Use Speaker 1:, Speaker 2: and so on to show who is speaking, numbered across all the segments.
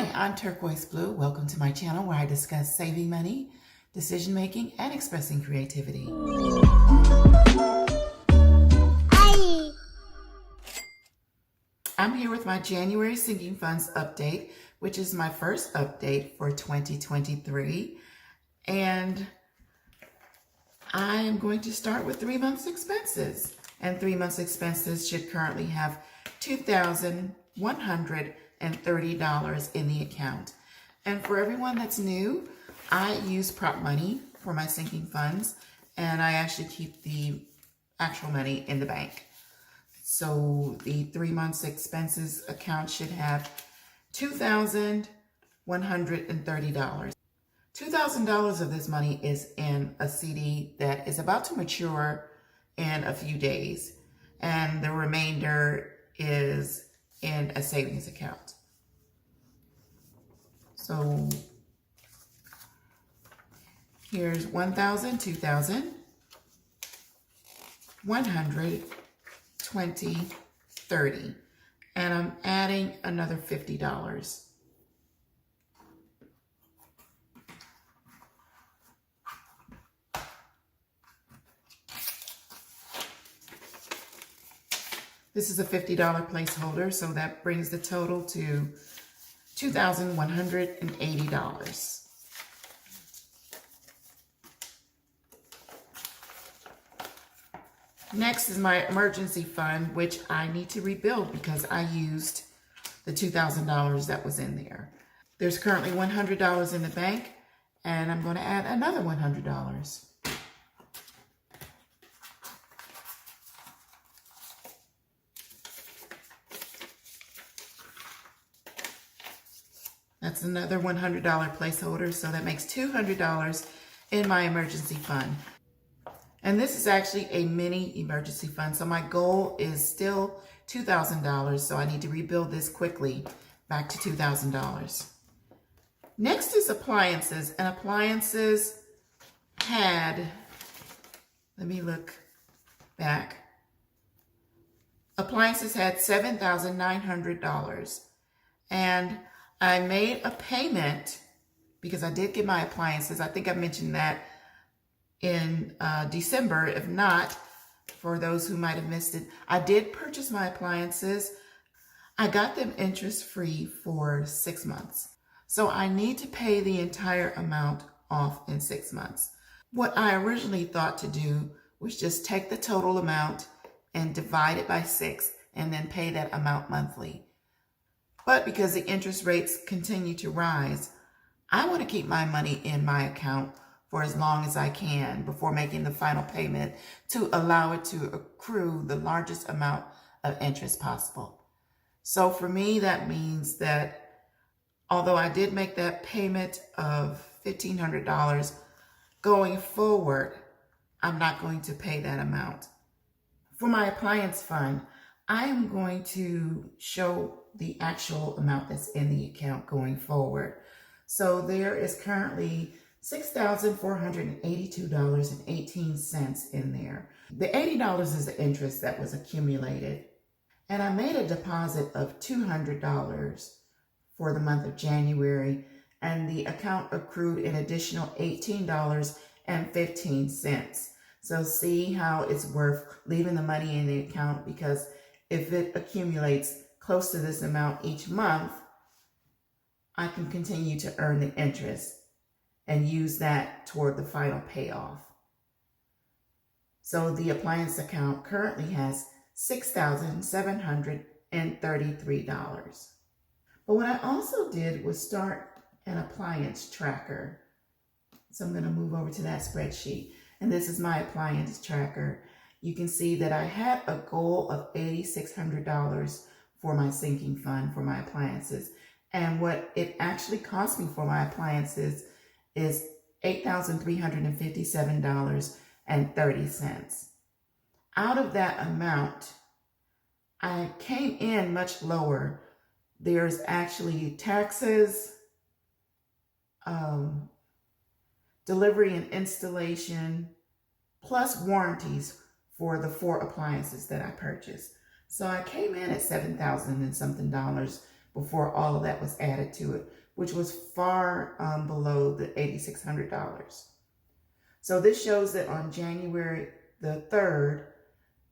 Speaker 1: Hi, I'm Turquoise Blue. Welcome to my channel where I discuss saving money, decision making, and expressing creativity. I'm here with my January sinking funds update, which is my first update for 2023. And I am going to start with 3 months expenses. And 3 months expenses should currently have $2,130 in the account. And for everyone that's new, I use prop money for my sinking funds, and I actually keep the actual money in the bank. So the 3 months expenses account should have $2,130. $2,000 of this money is in a CD that is about to mature in a few days, and the remainder is in a savings account. So here's 1,000, 2,000, 100, 20, 30, and I'm adding another $50. This is a $50 placeholder, so that brings the total to $2,180. Next is my emergency fund, which I need to rebuild because I used the $2,000 that was in there. There's currently $100 in the bank, and I'm going to add another $100. That's another $100 placeholder, so that makes $200 in my emergency fund. And this is actually a mini emergency fund, so my goal is still $2,000, so I need to rebuild this quickly back to $2,000. Next is appliances, and appliances had, let me look back. Appliances had $7,900, and I made a payment because I did get my appliances. I think I mentioned that in December. If not, for those who might have missed it, I did purchase my appliances. I got them interest-free for 6 months. So I need to pay the entire amount off in 6 months. What I originally thought to do was just take the total amount and divide it by 6 and then pay that amount monthly. But because the interest rates continue to rise, I want to keep my money in my account for as long as I can before making the final payment to allow it to accrue the largest amount of interest possible. So for me, that means that although I did make that payment of $1,500, going forward, I'm not going to pay that amount. For my appliance fund, I am going to show the actual amount that's in the account going forward. So there is currently $6,482.18 in there. The $80 is the interest that was accumulated. And I made a deposit of $200 for the month of January, and the account accrued an additional $18.15. So see how it's worth leaving the money in the account, because if it accumulates close to this amount each month, I can continue to earn the interest and use that toward the final payoff. So the appliance account currently has $6,733. But what I also did was start an appliance tracker. So I'm going to move over to that spreadsheet. And this is my appliance tracker. You can see that I had a goal of $8,600 for my sinking fund for my appliances. And what it actually cost me for my appliances is $8,357.30. Out of that amount, I came in much lower. There's actually taxes, delivery and installation, plus warranties for the 4 appliances that I purchased. So I came in at $7,000 and something, before all of that was added to it, which was far below the $8,600. So this shows that on January the 3rd,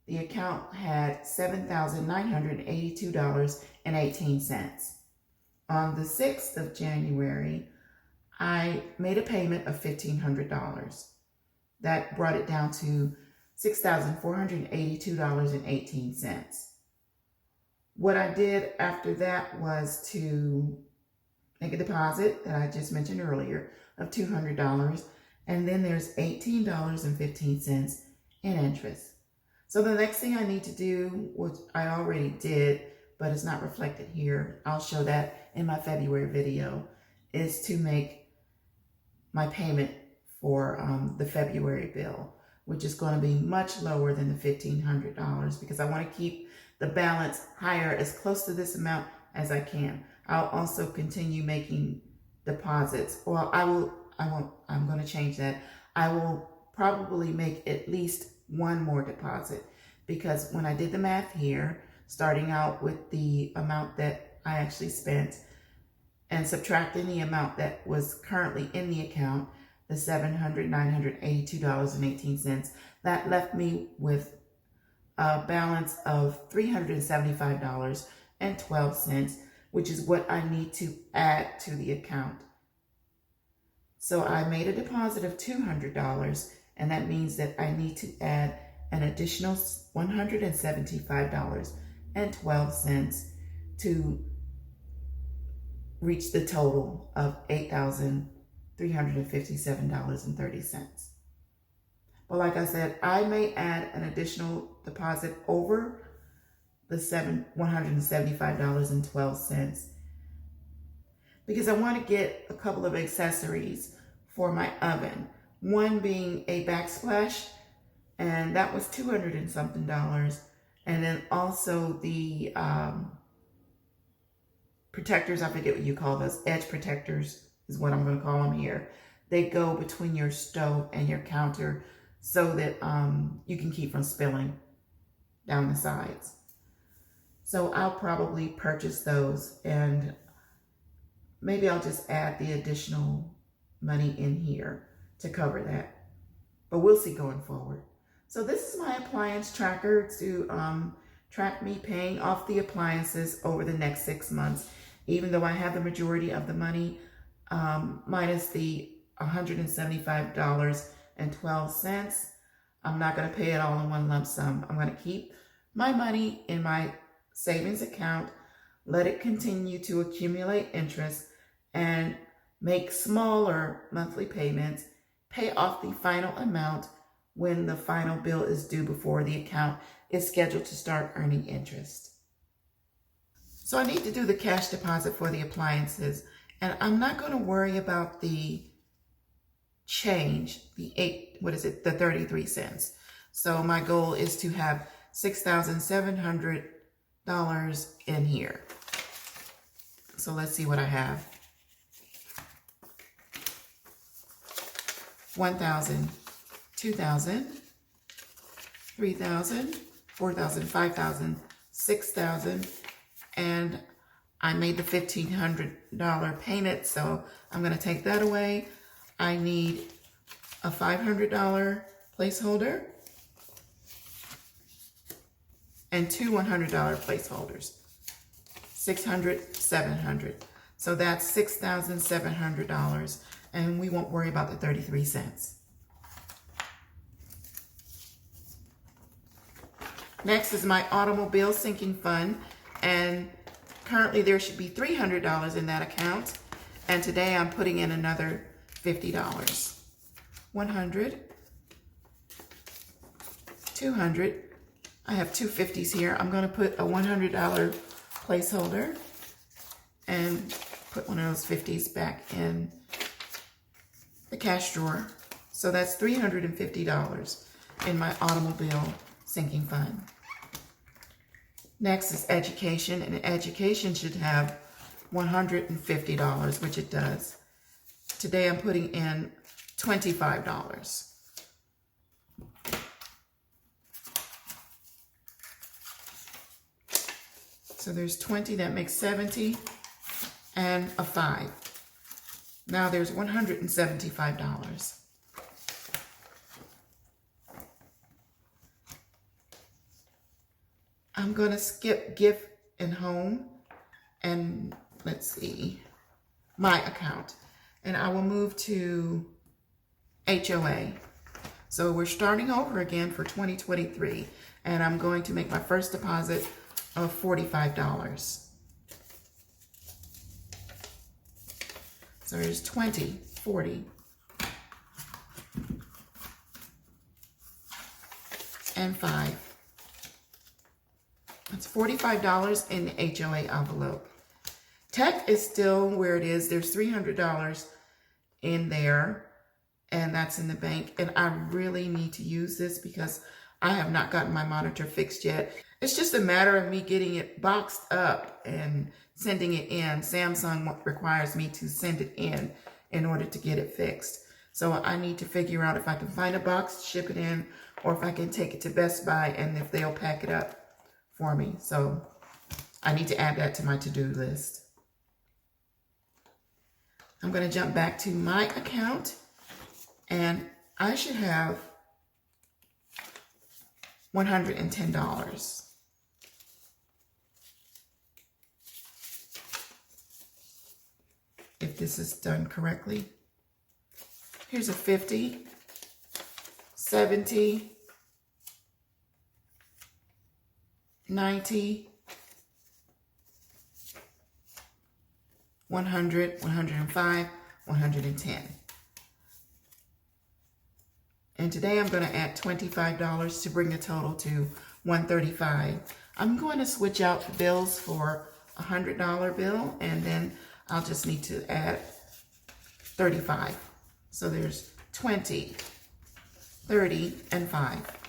Speaker 1: the account had $7,982.18. On the 6th of January, I made a payment of $1,500. That brought it down to $6,482.18. What I did after that was to make a deposit that I just mentioned earlier of $200, and then there's $18.15 in interest. So the next thing I need to do, which I already did, but it's not reflected here, I'll show that in my February video, is to make my payment for the February bill, which is going to be much lower than the $1,500 because I want to keep the balance higher, as close to this amount as I can. I'll also continue making deposits. Well, I'm going to change that. I will probably make at least one more deposit, because when I did the math here, starting out with the amount that I actually spent and subtracting the amount that was currently in the account, the $982.18, that left me with a balance of $375.12, which is what I need to add to the account. So I made a deposit of $200, and that means that I need to add an additional $175.12 to reach the total of $8,357.30. But like I said, I may add an additional deposit over the $175.12 because I want to get a couple of accessories for my oven. One being a backsplash, and that was $200 and something. And then also the protectors, I forget what you call those, edge protectors is what I'm going to call them here. They go between your stove and your counter so that you can keep from spilling down the sides. So I'll probably purchase those, and maybe I'll just add the additional money in here to cover that. But we'll see going forward. So this is my appliance tracker to track me paying off the appliances over the next 6 months, even though I have the majority of the money, minus the $175.12. I'm not going to pay it all in one lump sum. I'm going to keep my money in my savings account, let it continue to accumulate interest, and make smaller monthly payments, pay off the final amount when the final bill is due before the account is scheduled to start earning interest. So I need to do the cash deposit for the appliances, and I'm not going to worry about the change, the 33 cents. So my goal is to have $6,700 in here. So let's see what I have. 1,000, 2,000, 3,000, 4,000, 5,000, 6,000, and I made the $1,500 payment, so I'm going to take that away. I need a $500 placeholder and two $100 placeholders, 600, 700. So that's $6,700, and we won't worry about the 33 cents. Next is my automobile sinking fund, and currently there should be $300 in that account, and today I'm putting in another $50. 100, 200. I have two 50s here. I'm going to put a $100 placeholder and put one of those 50s back in the cash drawer. So that's $350 in my automobile sinking fund. Next is education, and education should have $150, which it does. Today I'm putting in $25. So there's 20, that makes 70. and a 5. Now there's $175. I'm going to skip gift and home and let's see, my account. And I will move to HOA. So we're starting over again for 2023. And I'm going to make my first deposit of $45. So there's 20, 40, and 5. That's $45 in the HOA envelope. Tech is still where it is. There's $300 in there, and that's in the bank. And I really need to use this because I have not gotten my monitor fixed yet. It's just a matter of me getting it boxed up and sending it in. Samsung requires me to send it in order to get it fixed. So I need to figure out if I can find a box to ship it in, or if I can take it to Best Buy and if they'll pack it up for me. So I need to add that to my to-do list. I'm going to jump back to my account, and I should have $110. If this is done correctly. Here's a 50, 70, 90, 100, 105, 110. And today I'm going to add $25 to bring the total to $135. I'm going to switch out the bills for a $100 bill, and then I'll just need to add 35. So there's 20, 30, and 5.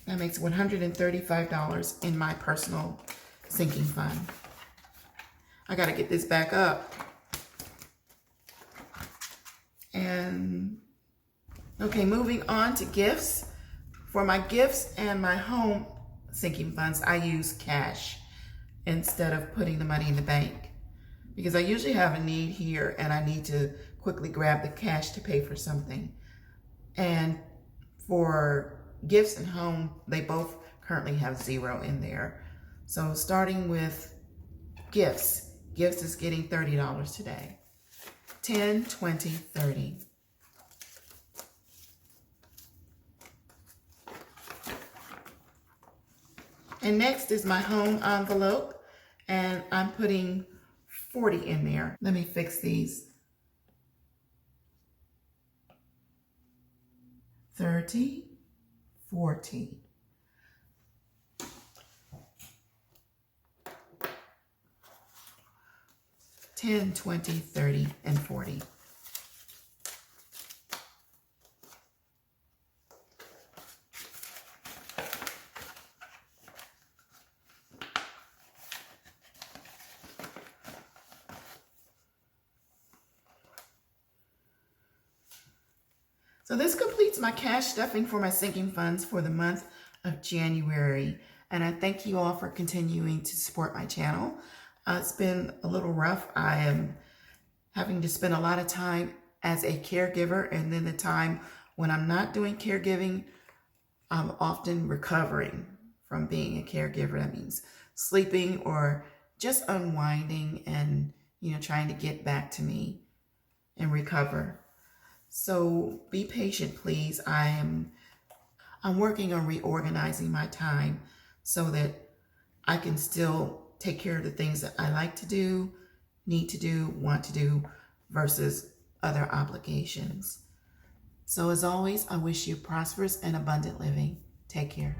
Speaker 1: That makes $135 in my personal sinking fund. I got to get this back up. And okay, moving on to gifts. For my gifts and my home sinking funds, I use cash instead of putting the money in the bank, because I usually have a need here and I need to quickly grab the cash to pay for something. And for gifts and home, they both currently have 0 in there. So starting with gifts is getting $30 today. 10, 20, 30. And next is my home envelope, and I'm putting 40 in there. Let me fix these. 30, 40. 10, 20, 30, and 40. So this completes my cash stuffing for my sinking funds for the month of January. And I thank you all for continuing to support my channel. It's been a little rough. I am having to spend a lot of time as a caregiver, and then the time when I'm not doing caregiving, I'm often recovering from being a caregiver. That means sleeping or just unwinding and, trying to get back to me and recover. So be patient, please. I'm working on reorganizing my time so that I can still take care of the things that I like to do, need to do, want to do, versus other obligations. So as always, I wish you prosperous and abundant living. Take care.